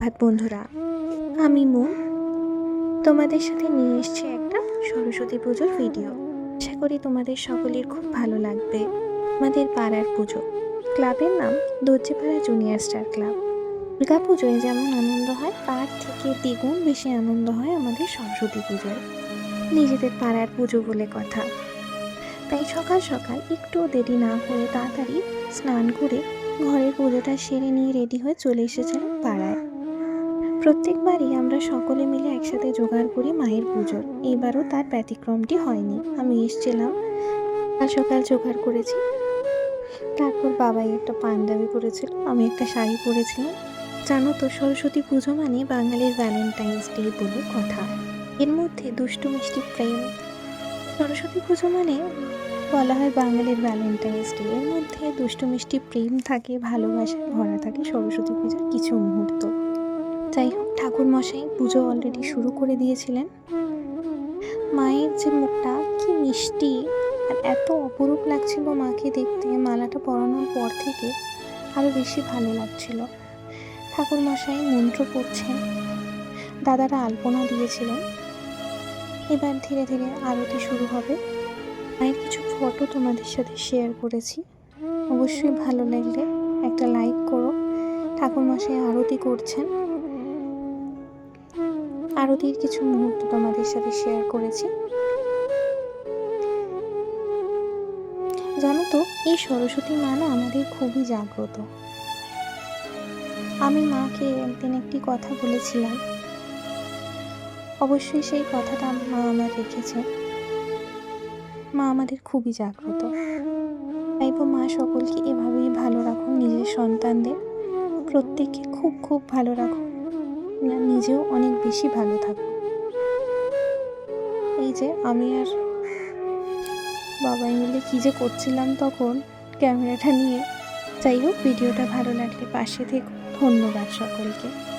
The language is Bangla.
বন্ধুরা, আমি মুন তোমাদের সাথে নিয়ে এসেছি একটা সরস্বতী পুজোর ভিডিও। আশা করি তোমাদের সকলের খুব ভালো লাগবে। আমাদের পাড়ার পুজো, ক্লাবের নাম Darjipara junior star club. Durga পুজোয় যেমন আনন্দ হয়, তার থেকে দ্বিগুণ বেশি আনন্দ হয় আমাদের সরস্বতী পুজোয়। নিজেদের পাড়ার পুজো বলে কথা, তাই সকাল সকাল একটুও দেরি না করে তাড়াতাড়ি স্নান করে ঘরের পুজোটা সেরে নিয়ে রেডি হয়ে চলে এসেছিলাম পাড়ায়। প্রত্যেকবারই আমরা সকলে মিলে একসাথে জোগাড় করি মায়ের পুজোর। এবারও তার ব্যতিক্রমটি হয়নি। আমি এসেছিলাম, সকাল জোগাড় করেছি, তারপর বাবাই একটা পাঞ্জাবি পরেছিল, আমি একটা শাড়ি পরেছিলাম। জানো তো, সরস্বতী পুজো মানে বাঙালির ভ্যালেন্টাইন্স ডে বলে কথা। এর মধ্যে দুষ্টু মিষ্টি প্রেম। সরস্বতী পুজো মানে বলা হয় বাঙালির ভ্যালেন্টাইন্স ডে। এর মধ্যে দুষ্টু মিষ্টি প্রেম থাকে, ভালোবাসায় ভরা থাকে সরস্বতী পুজোর কিছু মুহূর্ত। যাই হোক, ঠাকুরমশাই পুজো অলরেডি শুরু করে দিয়েছিলেন। মায়ের যে মুখটা কি মিষ্টি আর এত অপরূপ লাগছিল মাকে দেখতে। মালাটা পরানোর পর থেকে আরও বেশি ভালো লাগছিল। ঠাকুরমশাই মন্ত্র পড়ছেন, দাদারা আলপনা দিয়েছিলেন। এবার ধীরে ধীরে আরতি শুরু হবে। মায়ের কিছু ফটো তোমাদের সাথে শেয়ার করেছি, অবশ্যই ভালো লাগলে একটা লাইক করো। ঠাকুরমশাই আরতি করছেন, আরতির কিছু মুহূর্ত তোমাদের সাথে শেয়ার করেছি। জানো তো, এই সরস্বতী মা না আমাদের খুবই জাগ্রত। আমি মাকে একদিন একটি কথা বলেছিলাম, অবশ্যই সেই কথাটা মা আমার রেখেছে। মা আমাদের খুবই জাগ্রত। চাইবো মা সকলকে এভাবেই ভালো রাখুন, নিজের সন্তানদের প্রত্যেককে খুব খুব ভালো রাখুন, নিজেও অনেক বেশি ভালো থাকুন। এই যে আমি আর বাবাই মিলে কী যে করছিলাম তখন ক্যামেরাটা নিয়ে। যাই হোক, ভিডিওটা ভালো লাগলে পাশে থেকো। ধন্যবাদ সকলকে।